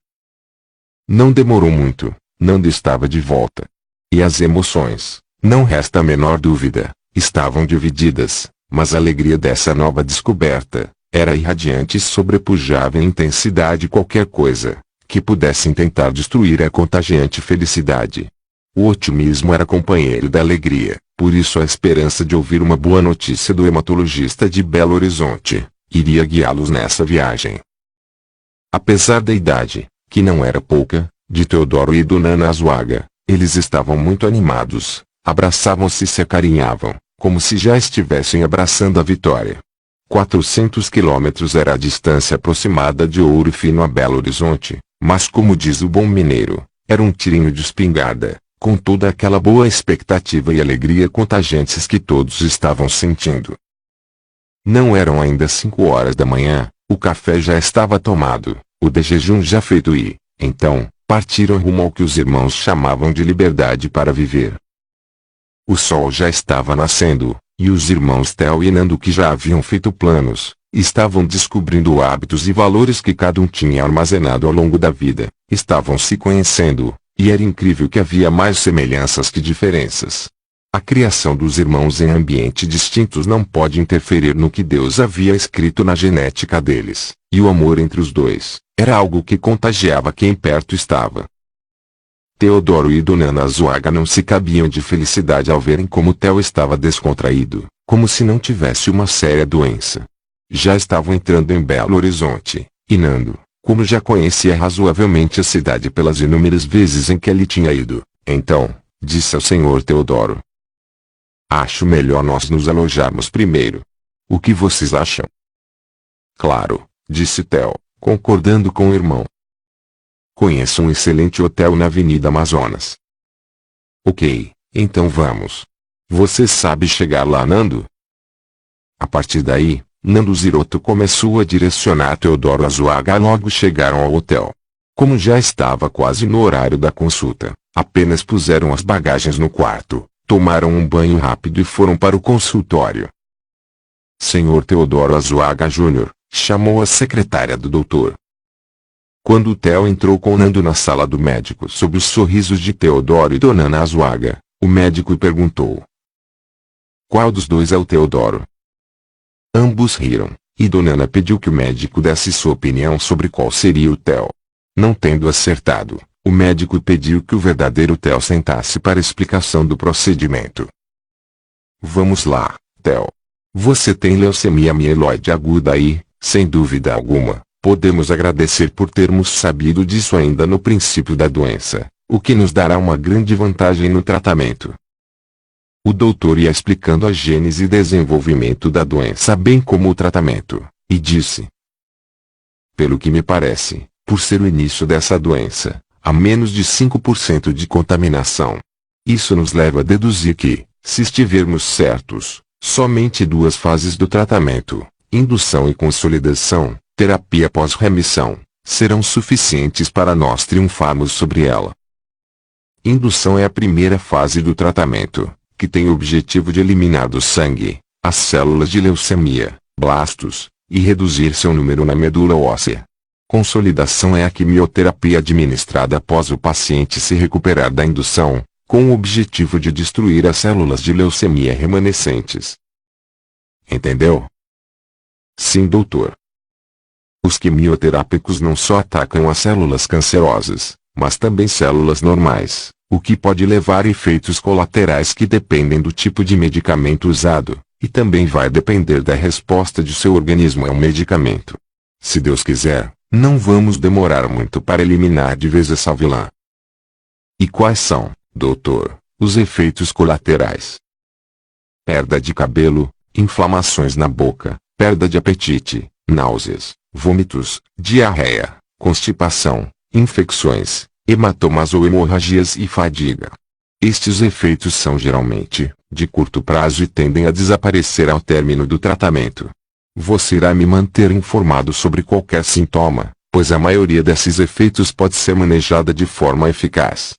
Não demorou muito, Nando estava de volta. E as emoções, não resta a menor dúvida, estavam divididas, mas a alegria dessa nova descoberta era irradiante e sobrepujava em intensidade qualquer coisa que pudesse tentar destruir a contagiante felicidade. O otimismo era companheiro da alegria, por isso a esperança de ouvir uma boa notícia do hematologista de Belo Horizonte iria guiá-los nessa viagem. Apesar da idade, que não era pouca, de Teodoro e do Nana Azuaga, eles estavam muito animados, abraçavam-se e se acarinhavam, como se já estivessem abraçando a vitória. 400 quilômetros era a distância aproximada de Ouro Fino a Belo Horizonte, mas como diz o bom mineiro, era um tirinho de espingarda, com toda aquela boa expectativa e alegria contagiantes que todos estavam sentindo. Não eram ainda 5 horas da manhã, o café já estava tomado, o de jejum já feito e, então, partiram rumo ao que os irmãos chamavam de liberdade para viver. O sol já estava nascendo, e os irmãos Theo e Nando, que já haviam feito planos, estavam descobrindo hábitos e valores que cada um tinha armazenado ao longo da vida, estavam se conhecendo, e era incrível que havia mais semelhanças que diferenças. A criação dos irmãos em ambientes distintos não pode interferir no que Deus havia escrito na genética deles, e o amor entre os dois era algo que contagiava quem perto estava. Teodoro e Nana Azuaga não se cabiam de felicidade ao verem como Theo estava descontraído, como se não tivesse uma séria doença. Já estavam entrando em Belo Horizonte, e Nando, como já conhecia razoavelmente a cidade pelas inúmeras vezes em que ele tinha ido, então, disse ao senhor Teodoro: "Acho melhor nós nos alojarmos primeiro. O que vocês acham?" "Claro", disse Theo, concordando com o irmão. "Conheço um excelente hotel na Avenida Amazonas." "Ok, então vamos. Você sabe chegar lá, Nando?" A partir daí, Nando Ziroto começou a direcionar Teodoro Azuaga. Logo chegaram ao hotel. Como já estava quase no horário da consulta, apenas puseram as bagagens no quarto, tomaram um banho rápido e foram para o consultório. "Senhor Teodoro Azuaga Júnior", chamou a secretária do doutor. Quando Theo entrou com Nando na sala do médico sob os sorrisos de Teodoro e Nana Azuaga, o médico perguntou: "Qual dos dois é o Teodoro?" Ambos riram, e Nana pediu que o médico desse sua opinião sobre qual seria o Theo. Não tendo acertado, o médico pediu que o verdadeiro Theo sentasse para explicação do procedimento. "Vamos lá, Theo. Você tem leucemia mieloide aguda e, sem dúvida alguma, podemos agradecer por termos sabido disso ainda no princípio da doença, o que nos dará uma grande vantagem no tratamento." O doutor ia explicando a gênese e desenvolvimento da doença bem como o tratamento, e disse: "Pelo que me parece, por ser o início dessa doença, há menos de 5% de contaminação. Isso nos leva a deduzir que, se estivermos certos, somente 2 fases do tratamento, indução e consolidação, terapia pós-remissão, serão suficientes para nós triunfarmos sobre ela. Indução é a primeira fase do tratamento, que tem o objetivo de eliminar do sangue as células de leucemia, blastos, e reduzir seu número na medula óssea. Consolidação é a quimioterapia administrada após o paciente se recuperar da indução, com o objetivo de destruir as células de leucemia remanescentes." "Entendeu?" "Sim, doutor." Os quimioterápicos não só atacam as células cancerosas, mas também células normais, o que pode levar a efeitos colaterais que dependem do tipo de medicamento usado, e também vai depender da resposta de seu organismo ao medicamento. Se Deus quiser, não vamos demorar muito para eliminar de vez essa vilã." "E quais são, doutor, os efeitos colaterais?" "Perda de cabelo, inflamações na boca, perda de apetite, náuseas, vômitos, diarreia, constipação, infecções, hematomas ou hemorragias e fadiga. Estes efeitos são geralmente de curto prazo e tendem a desaparecer ao término do tratamento. Você irá me manter informado sobre qualquer sintoma, pois a maioria desses efeitos pode ser manejada de forma eficaz."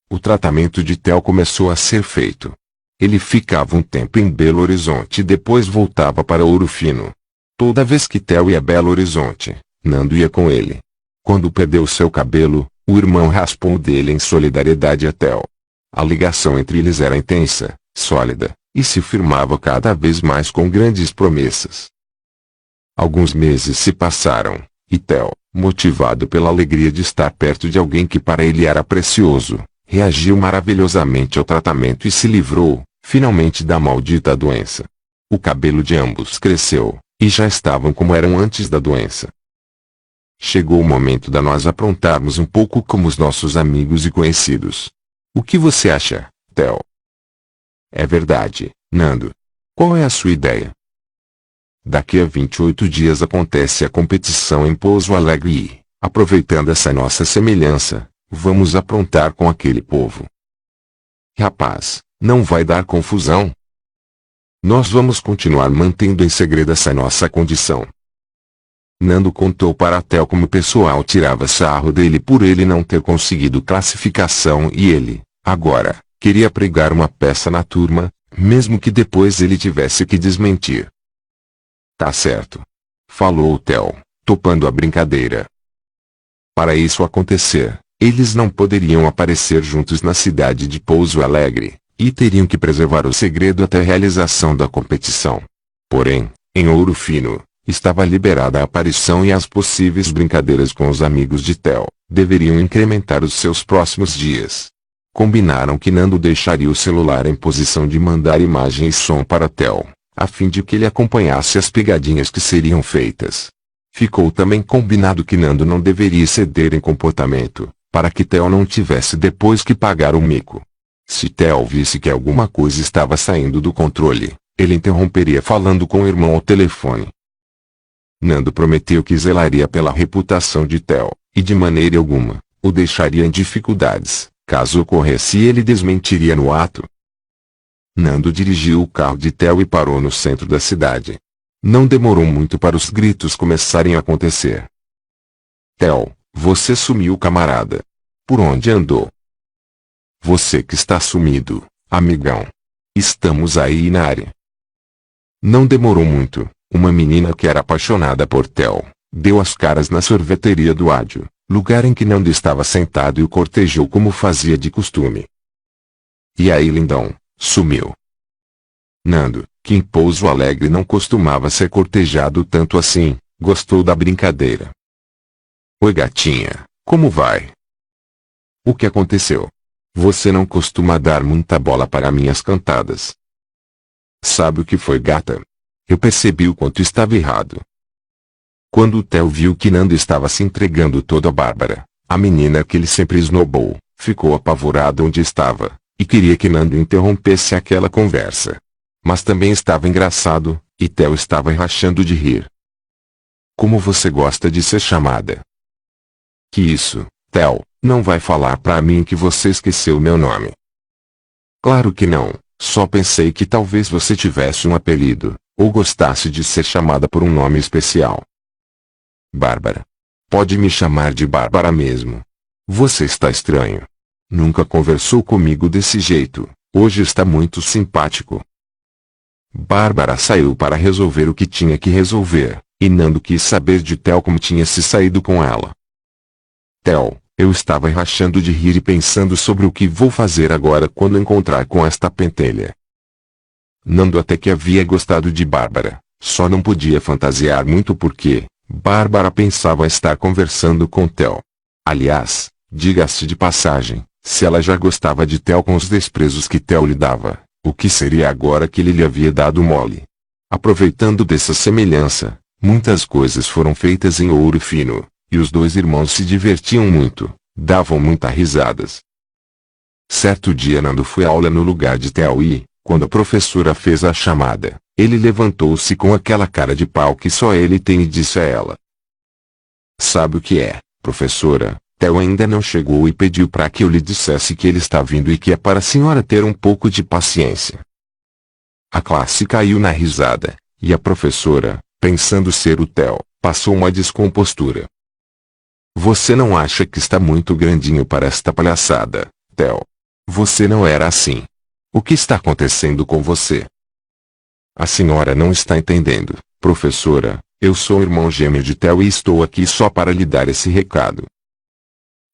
O tratamento de Theo começou a ser feito. Ele ficava um tempo em Belo Horizonte e depois voltava para Ouro Fino. Toda vez que Theo ia a Belo Horizonte, Nando ia com ele. Quando perdeu seu cabelo, o irmão raspou o dele em solidariedade a Theo. A ligação entre eles era intensa, sólida, e se firmava cada vez mais com grandes promessas. Alguns meses se passaram, e Theo, motivado pela alegria de estar perto de alguém que para ele era precioso, reagiu maravilhosamente ao tratamento e se livrou, finalmente, da maldita doença. O cabelo de ambos cresceu, e já estavam como eram antes da doença. Chegou o momento de nós aprontarmos um pouco como os nossos amigos e conhecidos. O que você acha, Theo? É verdade, Nando. Qual é a sua ideia? Daqui a 28 dias acontece a competição em Pouso Alegre e, aproveitando essa nossa semelhança, vamos aprontar com aquele povo. Rapaz, não vai dar confusão? Nós vamos continuar mantendo em segredo essa nossa condição. Nando contou para Theo como o pessoal tirava sarro dele por ele não ter conseguido classificação e ele, agora, queria pregar uma peça na turma, mesmo que depois ele tivesse que desmentir. Tá certo. Falou Theo, topando a brincadeira. Para isso acontecer, eles não poderiam aparecer juntos na cidade de Pouso Alegre, e teriam que preservar o segredo até a realização da competição. Porém, em Ouro Fino, estava liberada a aparição e as possíveis brincadeiras com os amigos de Theo deveriam incrementar os seus próximos dias. Combinaram que Nando deixaria o celular em posição de mandar imagem e som para Theo, a fim de que ele acompanhasse as pegadinhas que seriam feitas. Ficou também combinado que Nando não deveria ceder em comportamento, para que Theo não tivesse depois que pagar o mico. Se Theo visse que alguma coisa estava saindo do controle, ele interromperia falando com o irmão ao telefone. Nando prometeu que zelaria pela reputação de Theo, e de maneira alguma o deixaria em dificuldades, caso ocorresse, e ele desmentiria no ato. Nando dirigiu o carro de Theo e parou no centro da cidade. Não demorou muito para os gritos começarem a acontecer. Theo, você sumiu, camarada. Por onde andou? Você que está sumido, amigão. Estamos aí na área. Não demorou muito, uma menina que era apaixonada por Theo deu as caras na sorveteria do Ádio, lugar em que Nando estava sentado, e o cortejou como fazia de costume. E aí, lindão, sumiu. Nando, que em Pouso Alegre não costumava ser cortejado tanto assim, gostou da brincadeira. Oi, gatinha, como vai? O que aconteceu? Você não costuma dar muita bola para minhas cantadas. Sabe o que foi, gata? Eu percebi o quanto estava errado. Quando o Theo viu que Nando estava se entregando todo a Bárbara, a menina que ele sempre esnobou, ficou apavorada onde estava, e queria que Nando interrompesse aquela conversa. Mas também estava engraçado, e Theo estava rachando de rir. Como você gosta de ser chamada? Que isso, Theo, não vai falar pra mim que você esqueceu meu nome. Claro que não, só pensei que talvez você tivesse um apelido, ou gostasse de ser chamada por um nome especial. Bárbara. Pode me chamar de Bárbara mesmo. Você está estranho. Nunca conversou comigo desse jeito, hoje está muito simpático. Bárbara saiu para resolver o que tinha que resolver, e Nando quis saber de Theo como tinha se saído com ela. Theo, eu estava rachando de rir e pensando sobre o que vou fazer agora quando encontrar com esta pentelha. Nando até que havia gostado de Bárbara, só não podia fantasiar muito porque Bárbara pensava estar conversando com Theo. Aliás, diga-se de passagem, se ela já gostava de Theo com os desprezos que Theo lhe dava, o que seria agora que ele lhe havia dado mole? Aproveitando dessa semelhança, muitas coisas foram feitas em Ouro Fino, e os dois irmãos se divertiam muito, davam muitas risadas. Certo dia Nando foi à aula no lugar de Theo e, quando a professora fez a chamada, ele levantou-se com aquela cara de pau que só ele tem e disse a ela. Sabe o que é, professora? Theo ainda não chegou e pediu para que eu lhe dissesse que ele está vindo e que é para a senhora ter um pouco de paciência. A classe caiu na risada, e a professora, pensando ser o Theo, passou uma descompostura. Você não acha que está muito grandinho para esta palhaçada, Theo? Você não era assim. O que está acontecendo com você? A senhora não está entendendo, professora. Eu sou o irmão gêmeo de Theo e estou aqui só para lhe dar esse recado.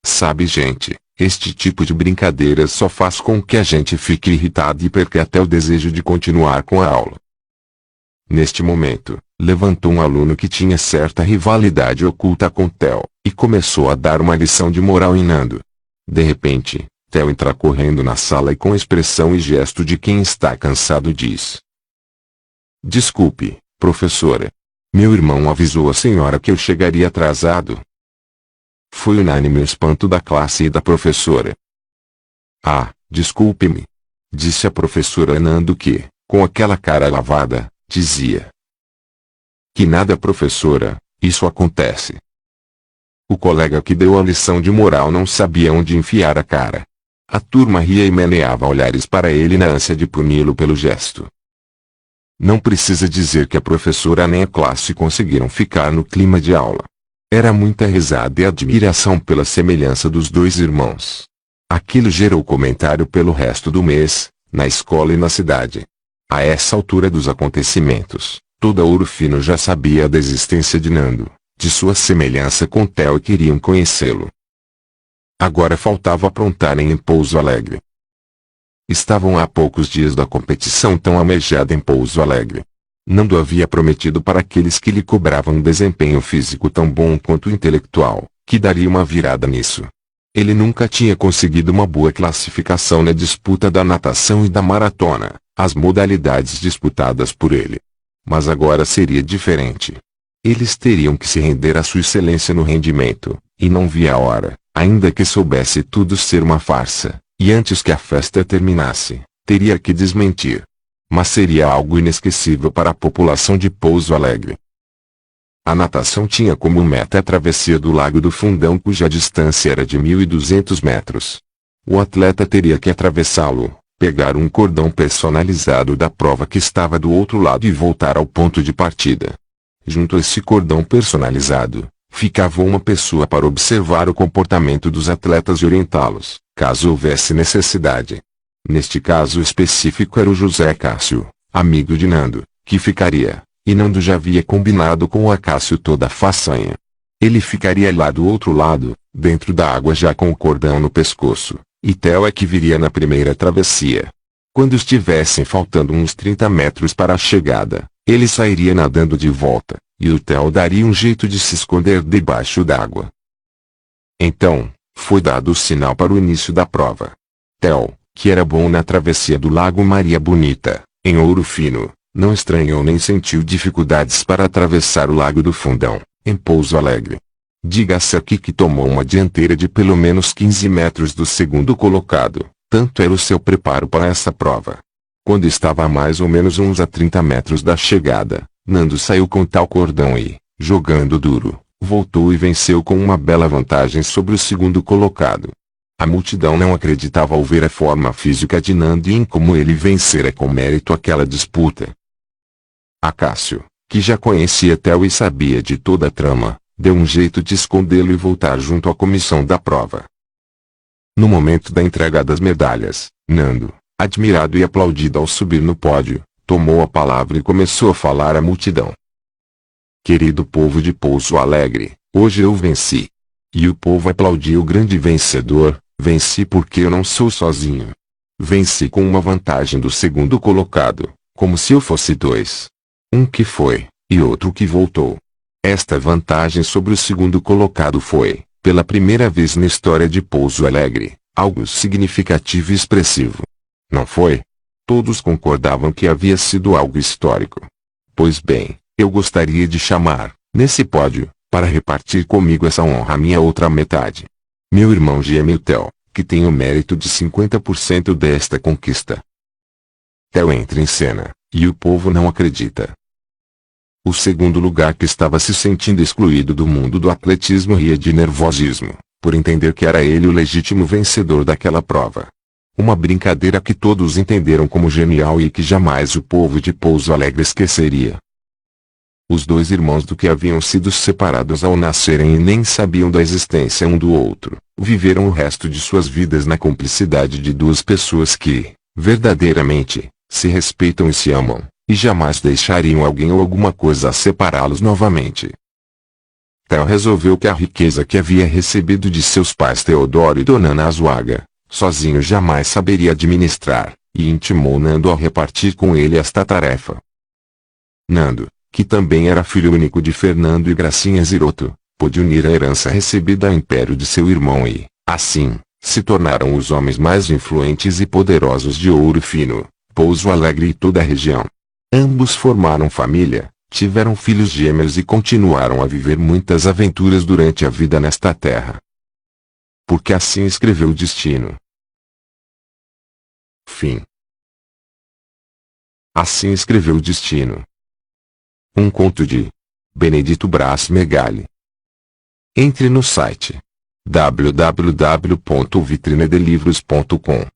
Sabe, gente, Este tipo de brincadeira só faz com que a gente fique irritado e perca até o desejo de continuar com a aula. Neste momento, levantou um aluno que tinha certa rivalidade oculta com Theo, e começou a dar uma lição de moral em Nando. De repente, Theo entra correndo na sala e com expressão e gesto de quem está cansado diz: "Desculpe, professora. Meu irmão avisou a senhora que eu chegaria atrasado." Foi unânime o espanto da classe e da professora. "Ah, desculpe-me," disse a professora Nando que, com aquela cara lavada, dizia: "Que nada, professora, isso acontece." O colega que deu a lição de moral não sabia onde enfiar a cara. A turma ria e meneava olhares para ele na ânsia de puni-lo pelo gesto. Não precisa dizer que a professora nem a classe conseguiram ficar no clima de aula. Era muita risada e admiração pela semelhança dos dois irmãos. Aquilo gerou comentário pelo resto do mês, na escola e na cidade. A essa altura dos acontecimentos, toda Ouro Fino já sabia da existência de Nando, de sua semelhança com Theo e queriam conhecê-lo. Agora faltava aprontarem em Pouso Alegre. Estavam há poucos dias da competição tão almejada em Pouso Alegre. Nando havia prometido para aqueles que lhe cobravam um desempenho físico tão bom quanto intelectual, que daria uma virada nisso. Ele nunca tinha conseguido uma boa classificação na disputa da natação e da maratona, as modalidades disputadas por ele. Mas agora seria diferente. Eles teriam que se render à sua excelência no rendimento, e não via a hora, ainda que soubesse tudo ser uma farsa, e antes que a festa terminasse, teria que desmentir. Mas seria algo inesquecível para a população de Pouso Alegre. A natação tinha como meta a travessia do Lago do Fundão, cuja distância era de 1.200 metros. O atleta teria que atravessá-lo, pegar um cordão personalizado da prova que estava do outro lado e voltar ao ponto de partida. Junto a esse cordão personalizado, ficava uma pessoa para observar o comportamento dos atletas e orientá-los, caso houvesse necessidade. Neste caso específico era o José Cássio, amigo de Nando, que ficaria, e Nando já havia combinado com o Acácio toda a façanha. Ele ficaria lá do outro lado, dentro da água já com o cordão no pescoço, e Theo é que viria na primeira travessia. Quando estivessem faltando uns 30 metros para a chegada, ele sairia nadando de volta, e o Theo daria um jeito de se esconder debaixo d'água. Então, foi dado o sinal para o início da prova. Theo, que era bom na travessia do Lago Maria Bonita, em Ouro Fino, não estranhou nem sentiu dificuldades para atravessar o Lago do Fundão, em Pouso Alegre. Diga-se aqui que tomou uma dianteira de pelo menos 15 metros do segundo colocado, tanto era o seu preparo para essa prova. Quando estava a mais ou menos uns a 30 metros da chegada, Nando saiu com tal cordão e, jogando duro, voltou e venceu com uma bela vantagem sobre o segundo colocado. A multidão não acreditava ao ver a forma física de Nando e em como ele vencera com mérito aquela disputa. Acácio, que já conhecia Theo e sabia de toda a trama, deu um jeito de escondê-lo e voltar junto à comissão da prova. No momento da entrega das medalhas, Nando, admirado e aplaudido ao subir no pódio, tomou a palavra e começou a falar à multidão. "Querido povo de Pouso Alegre, hoje eu venci." E o povo aplaudiu o grande vencedor. "Venci porque eu não sou sozinho. Venci com uma vantagem do segundo colocado, como se eu fosse dois. Um que foi, e outro que voltou. Esta vantagem sobre o segundo colocado foi, pela primeira vez na história de Pouso Alegre, algo significativo e expressivo. Não foi?" Todos concordavam que havia sido algo histórico. "Pois bem, eu gostaria de chamar, nesse pódio, para repartir comigo essa honra a minha outra metade. Meu irmão gêmeo Theo, que tem o mérito de 50% desta conquista." Theo entra em cena, e o povo não acredita. O segundo lugar, que estava se sentindo excluído do mundo do atletismo, ria de nervosismo, por entender que era ele o legítimo vencedor daquela prova. Uma brincadeira que todos entenderam como genial e que jamais o povo de Pouso Alegre esqueceria. Os dois irmãos do que haviam sido separados ao nascerem e nem sabiam da existência um do outro, viveram o resto de suas vidas na cumplicidade de duas pessoas que, verdadeiramente, se respeitam e se amam, e jamais deixariam alguém ou alguma coisa a separá-los novamente. Theo resolveu que a riqueza que havia recebido de seus pais Teodoro e Dona Ana Azuaga, sozinho jamais saberia administrar, e intimou Nando a repartir com ele esta tarefa. Nando, que também era filho único de Fernando e Gracinha Ziroto, pôde unir a herança recebida ao império de seu irmão e, assim, se tornaram os homens mais influentes e poderosos de Ouro Fino, Pouso Alegre e toda a região. Ambos formaram família, tiveram filhos gêmeos e continuaram a viver muitas aventuras durante a vida nesta terra. Porque assim escreveu o destino. Fim. Assim escreveu o destino. Um conto de Benedito Braz Megali. Entre no site www.vitrinedelivros.com